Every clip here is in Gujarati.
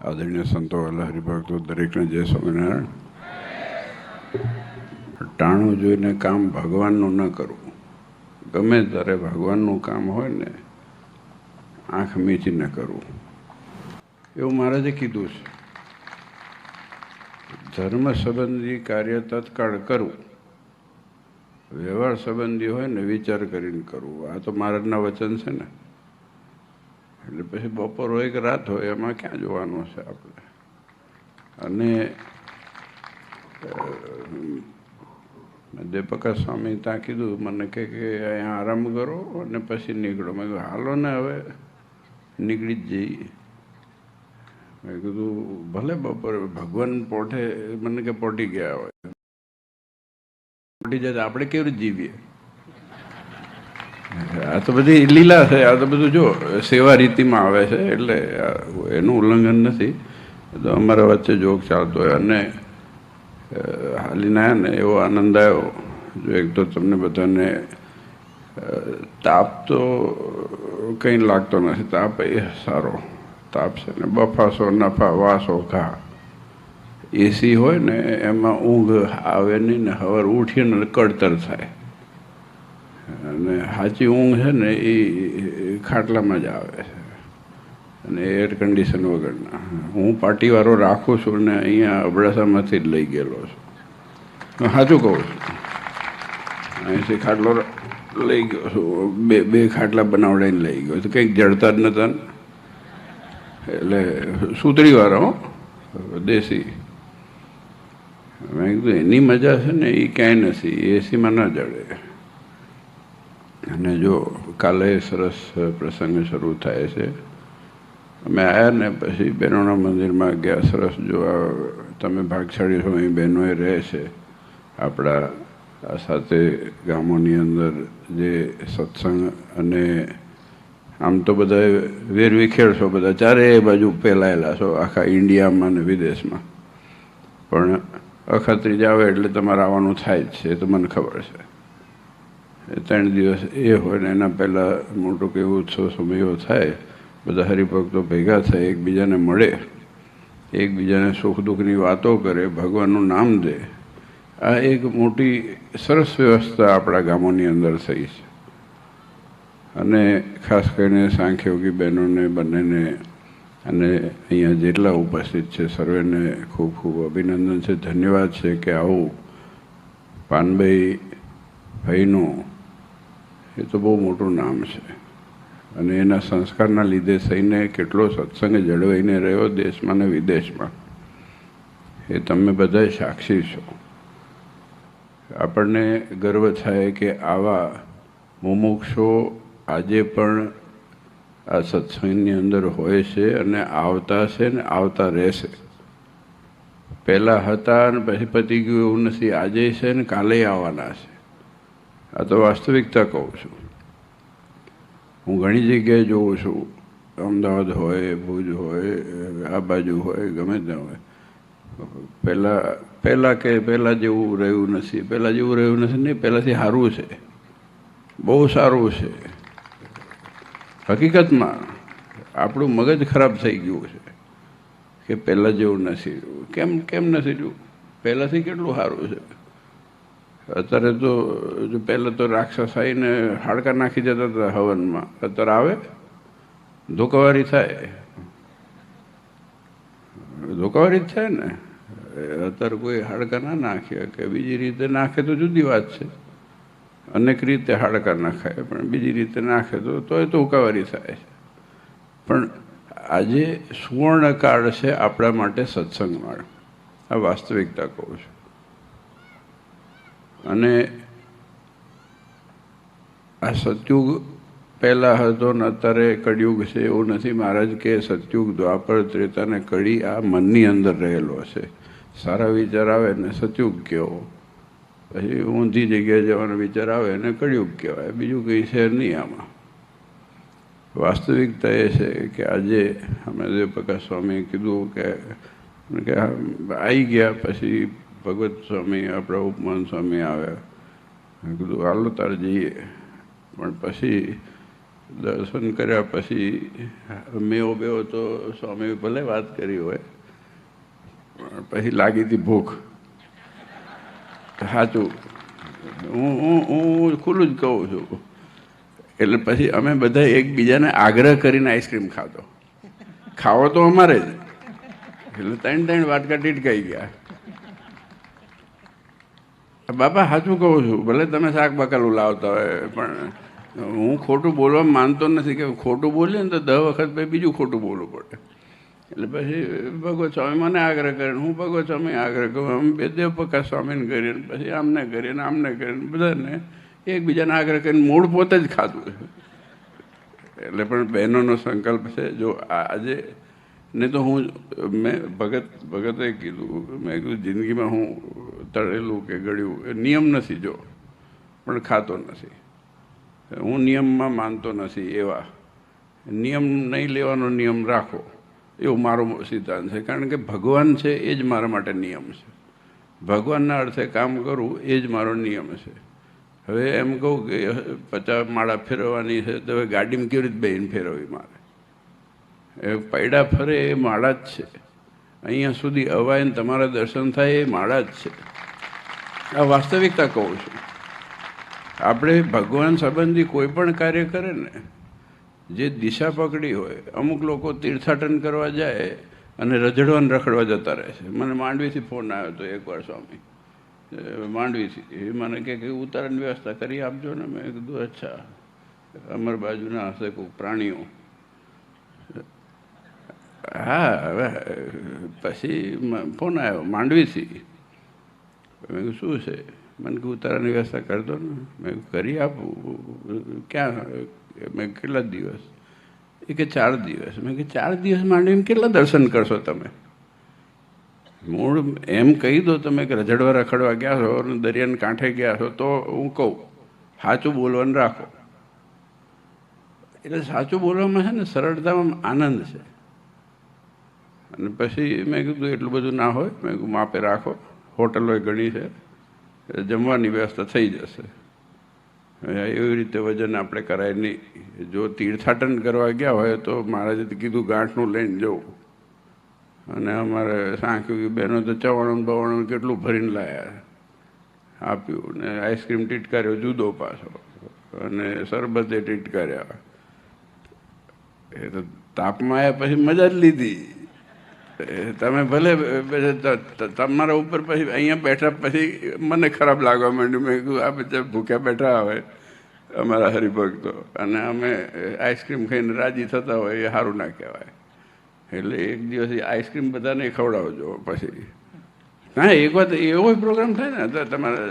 આદરણીય સંતો વાલા હરિભક્તો દરેકને જય સ્વામિનારાયણ. ટાણું જોઈને કામ ભગવાનનું ન કરવું. ગમે ત્યારે ભગવાનનું કામ હોય ને આંખ મીચી ન કરવું, એવું મહારાજે કીધું છે. ધર્મ સંબંધી કાર્ય તત્કાળ કરવું, વ્યવહાર સંબંધી હોય ને વિચાર કરીને કરવું. આ તો મહારાજના વચન છે ને. એટલે પછી બપોર હોય કે રાત હોય એમાં ક્યાં જોવાનું છે આપણે. અને દેવપ્રકાશ સ્વામી ત્યાં કીધું મને કે અહીંયા આરામ કરો અને પછી નીકળો. મેં કીધું હાલો ને હવે નીકળી જ જઈએ. મેં કીધું ભલે બપોરે ભગવાન પોઠે મને કે પોટી ગયા હોય, પોટી જાય આપણે કેવી રીતે જીવીએ? આ તો બધી લીલા છે. આ તો બધું જો સેવા રીતિમાં આવે છે, એટલે એનું ઉલ્લંઘન નથી. તો અમારા વચ્ચે જોક ચાલતો હોય અને હાલીને આવ્યા ને એવો આનંદ આવ્યો. જો એક તો તમને બધાને તાપ તો કંઈ લાગતો નથી. તાપ એ સારો તાપ છે ને. બફાસો નફા વાસો ઘા. એસી હોય ને એમાં ઊંઘ આવે નહીં ને સવાર ઉઠીને કડતર થાય. અને સાચી ઊંઘ છે ને એ ખાટલામાં જ આવે છે અને એર કન્ડિશન વગરના. હું પાર્ટીવાળો રાખું છું ને અહીંયા અબડાસામાંથી જ લઈ ગયેલો છું. સાચું કહું છું. અહીંથી ખાટલો લઈ ગયો છું. બે ખાટલા બનાવડાઈને લઈ ગયો તો કંઈક જડતા જ નતા ને. એટલે સુતરીવાળો દેશી. મેં કીધું એની મજા છે ને એ ક્યાંય નથી, એસીમાં ના જડે. અને જો કાલે સરસ પ્રસંગ શરૂ થાય છે. અમે આવ્યા ને પછી બહેનોના મંદિરમાં ગયા. સરસ જોવા તમે ભાગશાળી છો. અહીં બહેનોએ રહે છે આપણા આ સાથે ગામોની અંદર જે સત્સંગ. અને આમ તો બધા વેરવિખેર છો, બધા ચારેય બાજુ ફેલાયેલા છો આખા ઇન્ડિયામાં ને વિદેશમાં. પણ અખાત્રીજ આવે એટલે તમારે આવવાનું થાય જ છે, એ તો મને ખબર છે. 3 દિવસ એ હોય ને એના પહેલાં મોટો કેવો ઉત્સવ સમયો થાય. બધા હરિભક્તો ભેગા થાય, એકબીજાને મળે, એકબીજાને સુખ દુઃખની વાતો કરે, ભગવાનનું નામ દે. આ એક મોટી સરસ વ્યવસ્થા આપણા ગામોની અંદર થઈ છે. અને ખાસ કરીને સાંખ્યોગી બહેનોને બંનેને અને અહીંયા જેટલા ઉપસ્થિત છે સર્વેને ખૂબ ખૂબ અભિનંદન છે, ધન્યવાદ છે કે આવું પાનભાઈ ભાઈનું એ તો બહુ મોટું નામ છે. અને એના સંસ્કારના લીધે થઈને કેટલો સત્સંગ જળવાઈને રહ્યો દેશમાં ને વિદેશમાં, એ તમે બધા સાક્ષી છો. આપણને ગર્વ થાય કે આવા મુમુક્ષો આજે પણ આ સત્સંગની અંદર હોય છે અને આવતા છે ને આવતા રહેશે. પહેલાં હતા ને પછી પતી ગયું એવું નથી. આજે છે ને કાલે આવવાના છે. આ તો વાસ્તવિકતા કહું છું. હું ઘણી જગ્યાએ જોઉં છું. અમદાવાદ હોય, ભુજ હોય, આ બાજુ હોય, ગમે ત્યાં હોય. પહેલાં જેવું રહ્યું નથી. પહેલાં જેવું રહ્યું નથી નહીં, પહેલાંથી સારું છે, બહુ સારું છે. હકીકતમાં આપણું મગજ ખરાબ થઈ ગયું છે કે પહેલાં જેવું નથી. કેમ નથી રહ્યું? પહેલાંથી કેટલું સારું છે. અત્યારે તો પહેલાં તો રાક્ષસ આવીને હાડકા નાખી જતા હતા હવનમાં. અત્યારે આવે ધોકાવારી થાય, ધોકાવારી જ થાય ને. અત્યારે કોઈ હાડકા ના નાખે કે બીજી રીતે નાખે તો જુદી વાત છે. અનેક રીતે હાડકા નાખાય, પણ બીજી રીતે નાખે તોય તો ધોકાવારી થાય છે. પણ આજે સુવર્ણકાળ છે આપણા માટે સત્સંગમાં. આ વાસ્તવિકતા કહું છું. અને આ સતયુગ પહેલાં હતો ને અત્યારે કળિયુગ છે એવું નથી. મહારાજ કે સતયુગ, દ્વાપર, ત્રેતા ને કળી આ મનની અંદર રહેલો છે. સારા વિચાર આવે ને સતયુગ કહેવો, પછી ઊંધી જગ્યાએ જવાનો વિચાર આવે ને કળિયુગ કહેવાય. બીજું કંઈ છે નહીં આમાં. વાસ્તવિકતા એ છે કે આજે અમે દેવપ્રકાશ સ્વામીએ કીધું કે આવી ગયા. પછી ભગવત સ્વામી આપણા ઉપમાન સ્વામી આવ્યા. મેં કીધું હાલો તારે જઈએ. પણ પછી દર્શન કર્યા પછી મેવો બેવો તો સ્વામી ભલે વાત કરી હોય, પછી લાગી હતી ભૂખ. સાચું, હું ખુલ્લું જ કહું છું. એટલે પછી અમે બધા એકબીજાને આગ્રહ કરીને આઈસ્ક્રીમ ખાધો. ખાવો તો અમારે જ, એટલે 3 વાટકા ટીટકાઈ ગયા. બાપા સાચું કહું છું, ભલે તમે શાક બકાલું લાવતા હોય, પણ હું ખોટું બોલવા માનતો નથી કે ખોટું બોલીએ ને તો 10 વખત પછી બીજું ખોટું બોલવું પડે. એટલે પછી ભગવત સ્વામી મને આગ્રહ કરીને, હું ભગવત સ્વામી આગ્રહ કરું, અમે બે દેવપ્રકાશ સ્વામીને કરીને, પછી આમને કરીને, આમને કરીને, બધાને એકબીજાને આગ્રહ કરીને મૂળ પોતે જ ખાધું. એટલે પણ બહેનોનો સંકલ્પ છે. જો આજે નહીં તો મેં ભગતે કીધું, મેં કીધું જિંદગીમાં હું તળેલું કે ગળ્યું એ નિયમ નથી, જો પણ ખાતો નથી. હું નિયમમાં માનતો નથી. એવા નિયમ નહીં લેવાનો નિયમ રાખો, એવું મારો સિદ્ધાંત છે. કારણ કે ભગવાન છે એ જ મારા માટે નિયમ છે. ભગવાનના અર્થે કામ કરવું એ જ મારો નિયમ છે. હવે એમ કહું કે 50 માળા ફેરવવાની છે તો હવે ગાડીમાં કેવી રીતે બેહીને ફેરવવી મારે? એ પૈડા ફરે એ માળા જ છે. અહીંયા સુધી અવાય ને તમારા દર્શન થાય એ માળા જ છે. આ વાસ્તવિકતા કહું છું. આપણે ભગવાન સંબંધી કોઈ પણ કાર્ય કરે ને, જે દિશા પકડી હોય, અમુક લોકો તીર્થાટન કરવા જાય અને રજડવાને રખડવા જતા રહે છે. મને માંડવીથી ફોન આવ્યો હતો એકવાર, સ્વામી માંડવીથી. એ મને કે ઉતારાની વ્યવસ્થા કરી આપજો ને. મેં કીધું અચ્છા, અમારી બાજુના હશે કોઈ પ્રાણીઓ. હા, હવે પછી ફોન આવ્યો માંડવીથી. મેં કીધું શું છે? મને કે ઉતારાની વ્યવસ્થા કરી દો ને. મેં કરી આપું. ક્યાં? મેં કેટલા દિવસ? એ કે 4 દિવસ. મેં કે 4 દિવસ માંડીને કેટલા દર્શન કરશો તમે? મૂળ એમ કહી દો તમે કે રજડવા રખડવા ગયા છો અને દરિયાને કાંઠે ગયા છો તો હું કહું સાચું બોલવાનું રાખો. એટલે સાચું બોલવામાં છે ને સરળતામાં આનંદ છે. અને પછી મેં કીધું એટલું બધું ના હોય. મેં કીધું માપે રાખો. હોટલો ઘણી છે, જમવાની વ્યવસ્થા થઈ જશે. એવી રીતે વજન આપણે કરાય નહીં. જો તીર્થાટન કરવા ગયા હોય તો મહારાજે કીધું ગાંઠનું લઈને જવું. અને અમારે સાંખ્યું બહેનો તો 94 કેટલું ભરીને લાયા, આપ્યું. ને આઈસ્ક્રીમ ટીટકાર્યો જુદો પાછો, અને શરબતે ટીટકાર્યા. એ તો તાપમાં આવ્યા પછી મજા જ લીધી. તમે ભલે તમારા ઉપર પછી અહીંયા બેઠા પછી મને ખરાબ લાગવા માંડ્યું. મેં કીધું આ બધા ભૂખ્યા બેઠા હોય અમારા હરિભક્તો, અને અમે આઈસ્ક્રીમ ખાઈને રાજી થતા હોય, એ સારું ના કહેવાય. એટલે એક દિવસ આઈસ્ક્રીમ બધાને ખવડાવજો. પછી હા, એક વાત એવો પ્રોગ્રામ થાય ને તો તમારે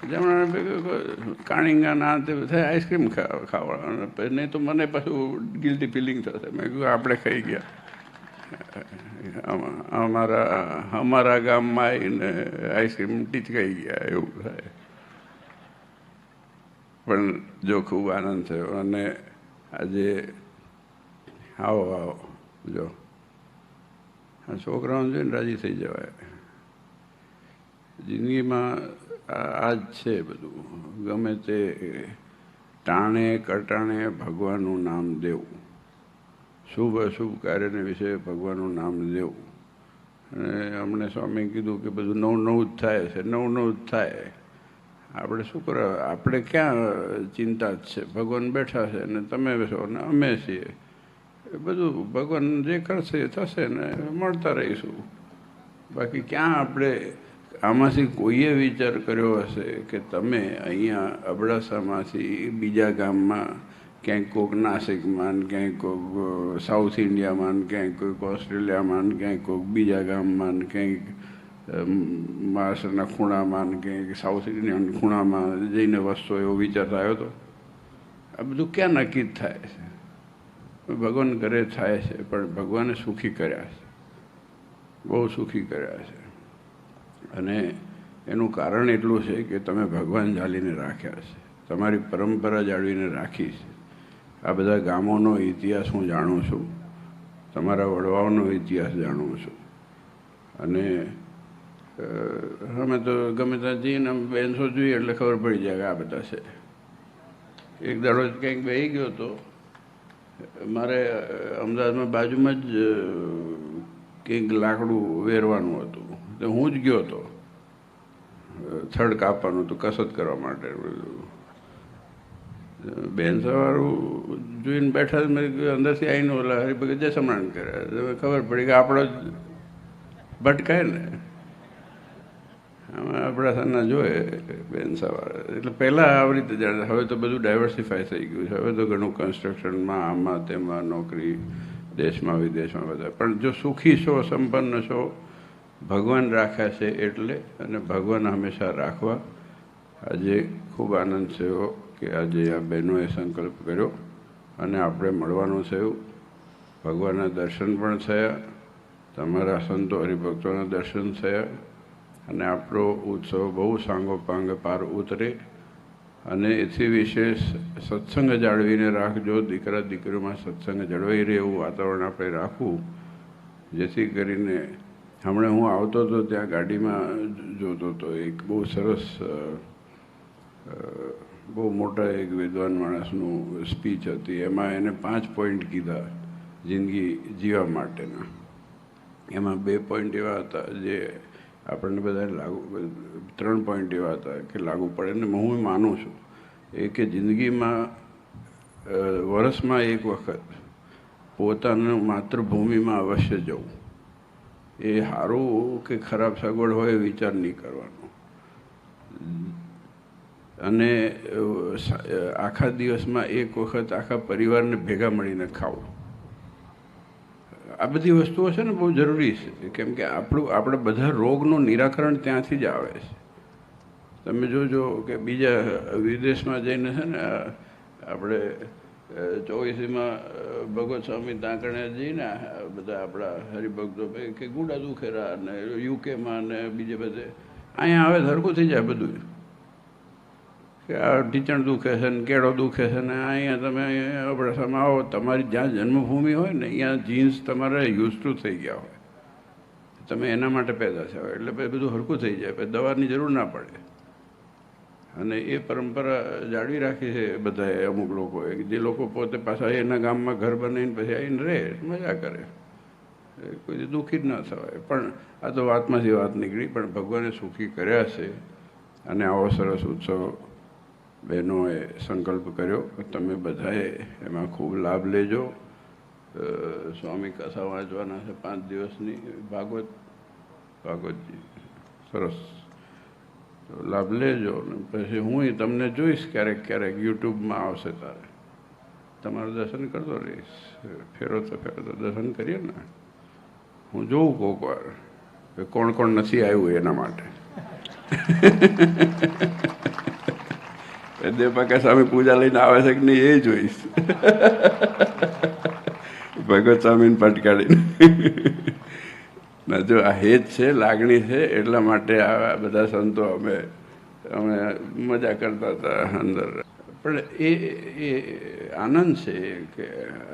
જમણા કાણીંગા ના તે થાય, આઈસ્ક્રીમ ખાવડાવવાના. નહીં તો મને પાછું ગિલ્ટી ફિલિંગ થશે. મેં કહ્યું આપણે ખાઈ ગયા. અમારા ગામમાં આવીને આઈસ્ક્રીમ ટીચકાઈ ગયા એવું થાય. પણ જો ખૂબ આનંદ થયો. અને આજે આવો જો આ છોકરાઓને જોઈને રાજી થઈ જવાય. જિંદગીમાં આ જ છે બધું. ગમે તે ટાણે કટાણે ભગવાનનું નામ દેવું, શુભ અશુભ કાર્યને વિશે ભગવાનનું નામ લેવું. અને અમને સ્વામી કીધું કે બધું નવું જ થાય છે, નવું જ થાય. આપણે શું કરવા? આપણે ક્યાં ચિંતા જ છે? ભગવાન બેઠા છે ને તમે બેસો ને અમે છીએ. એ બધું ભગવાન જે કરશે એ થશે ને મળતા રહીશું. બાકી ક્યાં આપણે આમાંથી કોઈએ વિચાર કર્યો હશે કે તમે અહીંયા અબડાસામાંથી બીજા ગામમાં ક્યાંક કોઈક નાસિકમાં, ક્યાંક કોઈક સાઉથ ઇન્ડિયામાં, ક્યાંક કોઈક ઓસ્ટ્રેલિયામાં, ક્યાંક કોઈક બીજા ગામમાં, ક્યાંક મહારાષ્ટ્રના ખૂણામાં, ક્યાંક સાઉથ ઇન્ડિયન ખૂણામાં જઈને વસતો એવો વિચાર આવ્યો હતો? આ બધું ક્યાં નક્કી જ થાય છે? ભગવાન ઘરે થાય છે, પણ ભગવાને સુખી કર્યા છે, બહુ સુખી કર્યા છે. અને એનું કારણ એટલું છે કે તમે ભગવાન જાળીને રાખ્યા છે, તમારી પરંપરા જાળવીને રાખી છે. આ બધા ગામોનો ઇતિહાસ હું જાણું છું, તમારા વડવાઓનો ઇતિહાસ જાણું છું. અને અમે તો ગમે ત્યાં જઈને બેનસો જોઈએ એટલે ખબર પડી જાય કે આ બધા છે. એક દાડો ક્યાંક બેસી ગયો હતો, મારે અમદાવાદમાં બાજુમાં જ કંઈક લાકડું વેરવાનું હતું, તો હું જ ગયો હતો થડ કાપવાનું હતું કસરત કરવા માટે. બેન સવારું જોઈને બેઠા મેં અંદરથી આવીને ઓલા હરિભગત જસમણાણ કર્યા. ખબર પડી કે આપણો જ ભટકાય ને, આમાં આપણા સાના જોઈએ બેન સવારે. એટલે પહેલાં આવી રીતે જાણે, હવે તો બધું ડાયવર્સિફાય થઈ ગયું છે. હવે તો ઘણું કન્સ્ટ્રક્શનમાં આમાં તેમાં નોકરી, દેશમાં વિદેશમાં બધા. પણ જો સુખી છો, સંપન્ન છો, ભગવાન રાખ્યા છે એટલે, અને ભગવાન હંમેશા રાખવા. આજે ખૂબ આનંદ થયો કે આજે આ બહેનોએ સંકલ્પ કર્યો અને આપણે મળવાનું થયું. ભગવાનના દર્શન પણ થયા, તમારા સંતો હરિભક્તોના દર્શન થયા, અને આપણો ઉત્સવ બહુ સાંગોપાંગ પાર ઉતરે. અને એથી વિશેષ સત્સંગ જાળવીને રાખજો. દીકરા દીકરીઓમાં સત્સંગ જળવાઈ રહે એવું વાતાવરણ આપણે રાખવું, જેથી કરીને હમણાં હું આવતો હતો ત્યાં ગાડીમાં જોતો હતો, એક બહુ સરસ બહુ મોટા એક વિદ્વાન માણસનું સ્પીચ હતી. એમાં એને 5 પોઈન્ટ કીધા જિંદગી જીવવા માટેના. એમાં 2 પોઈન્ટ એવા હતા જે આપણને બધાને લાગુ, 3 પોઈન્ટ એવા હતા કે લાગુ પડે. અને હું માનું છું એ કે જિંદગીમાં વર્ષમાં એક વખત પોતાનું માતૃભૂમિમાં અવશ્ય જવું. એ સારું કે ખરાબ સગવડ હોય એ વિચાર નહીં કરવાનો. અને આખા દિવસમાં એક વખત આખા પરિવારને ભેગા મળીને ખાવું. આ બધી વસ્તુઓ છે ને બહુ જરૂરી છે, કેમ કે આપણે બધા રોગનું નિરાકરણ ત્યાંથી જ આવે છે. તમે જોજો કે બીજા વિદેશમાં જઈને છે ને આપણે 24મીમાં ભગવત સ્વામી તાંકણે જઈને બધા આપણા હરિભક્તો કે ગુડા દુખેરા અને યુકેમાં ને બીજે બધે અહીંયા આવે સરખું થઈ જાય બધું. કે આ ઢીચણ દુખે છે ને કેળો દુખે છે ને અહીંયા તમે અબડાસામાં આવો, તમારી જ્યાં જન્મભૂમિ હોય ને અહીંયા જીન્સ તમારે યુઝ ટુ થઈ ગયા હોય, તમે એના માટે પેદા થયા હોય, એટલે બધું હરખું થઈ જાય, પછી દવાની જરૂર ના પડે. અને એ પરંપરા જાળવી રાખી છે બધાએ, અમુક લોકોએ, જે લોકો પોતે પાછા એના ગામમાં ઘર બનાવીને પછી આવીને રહે, મજા કરે, કોઈ દુઃખી જ ના થવાય. પણ આ તો વાતમાંથી વાત નીકળી, પણ ભગવાને સુખી કર્યા છે. અને આવો સરસ ઉત્સવ બહેનોએ સંકલ્પ કર્યો, તમે બધાએ એમાં ખૂબ લાભ લેજો. સ્વામી કથા વાંચવાના છે 5 દિવસની, ભાગવતજી સરસ, લાભ લેજો. ને પછી હું તમને જોઈશ ક્યારેક ક્યારેક, યુટ્યુબમાં આવશે તારે, તમારું દર્શન કરતો રહીશ. ફેરવતો દર્શન કરીએ ને, હું જોઉં કોઈક વાર કે કોણ કોણ નથી આવ્યું એના માટે. દેવપાકા સ્વામી પૂજા લઈને આવે છે કે નહીં એ જોઈશ. ભગવત સ્વામીને પટકાડીને ના, જો આ હેત છે, લાગણી છે, એટલા માટે આ બધા સંતો અમે મજા કરતા હતા અંદર. પણ એ આનંદ છે કે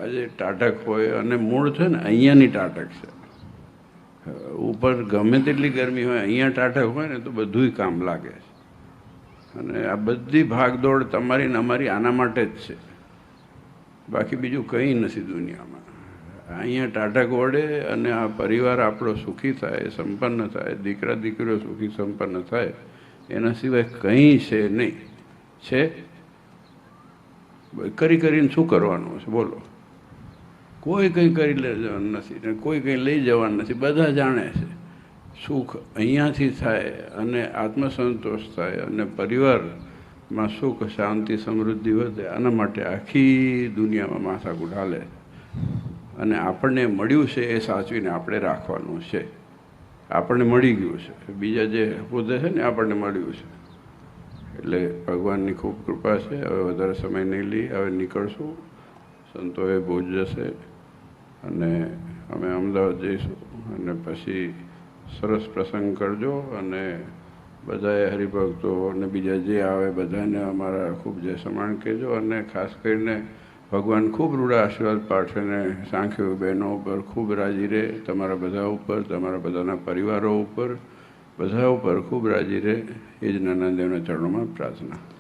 આજે ટાટક હોય, અને મૂળ છે ને અહીંયાની ટાટક છે. ઉપર ગમે તેટલી ગરમી હોય, અહીંયા ટાટક હોય ને તો બધુંય કામ લાગે છે. અને આ બધી ભાગદોડ તમારી ને અમારી આના માટે જ છે, બાકી બીજું કંઈ નથી દુનિયામાં. અહીંયા ટાટક વડે અને આ પરિવાર આપણો સુખી થાય, સંપન્ન થાય, દીકરા દીકરીઓ સુખી સંપન્ન થાય, એના સિવાય કંઈ છે નહીં. છે કરીને શું કરવાનું છે બોલો? કોઈ કંઈ કરી લેવાનું નથી ને કોઈ કંઈ લઈ જવાનું નથી. બધા જાણે છે સુખ અહીંયાથી થાય અને આત્મસંતોષ થાય અને પરિવારમાં સુખ, શાંતિ, સમૃદ્ધિ વધે. આના માટે આખી દુનિયામાં માથાકૂટ હાલે. અને આપણને મળ્યું છે એ સાચવીને આપણે રાખવાનું છે. આપણને મળી ગયું છે, બીજા જે પોતે છે ને આપણને મળ્યું છે. એટલે ભગવાનની ખૂબ કૃપા છે. હવે વધારે સમય નહીં લઈ, હવે નીકળશું. સંતોએ ભુજ જશે અને અમે અમદાવાદ જઈશું. અને પછી સરસ પ્રસંગ કરજો અને બધાએ હરિભક્તો અને બીજા જે આવે બધાને અમારા ખૂબ જય સમાન કહેજો. અને ખાસ કરીને ભગવાન ખૂબ રૂડા આશીર્વાદ પાઠવે ને સાંખ્યો બહેનો ઉપર ખૂબ રાજી રહે, તમારા બધા ઉપર, તમારા બધાના પરિવારો ઉપર, બધા ઉપર ખૂબ રાજી રહે. એ જ નાના દેવના ચરણોમાં પ્રાર્થના.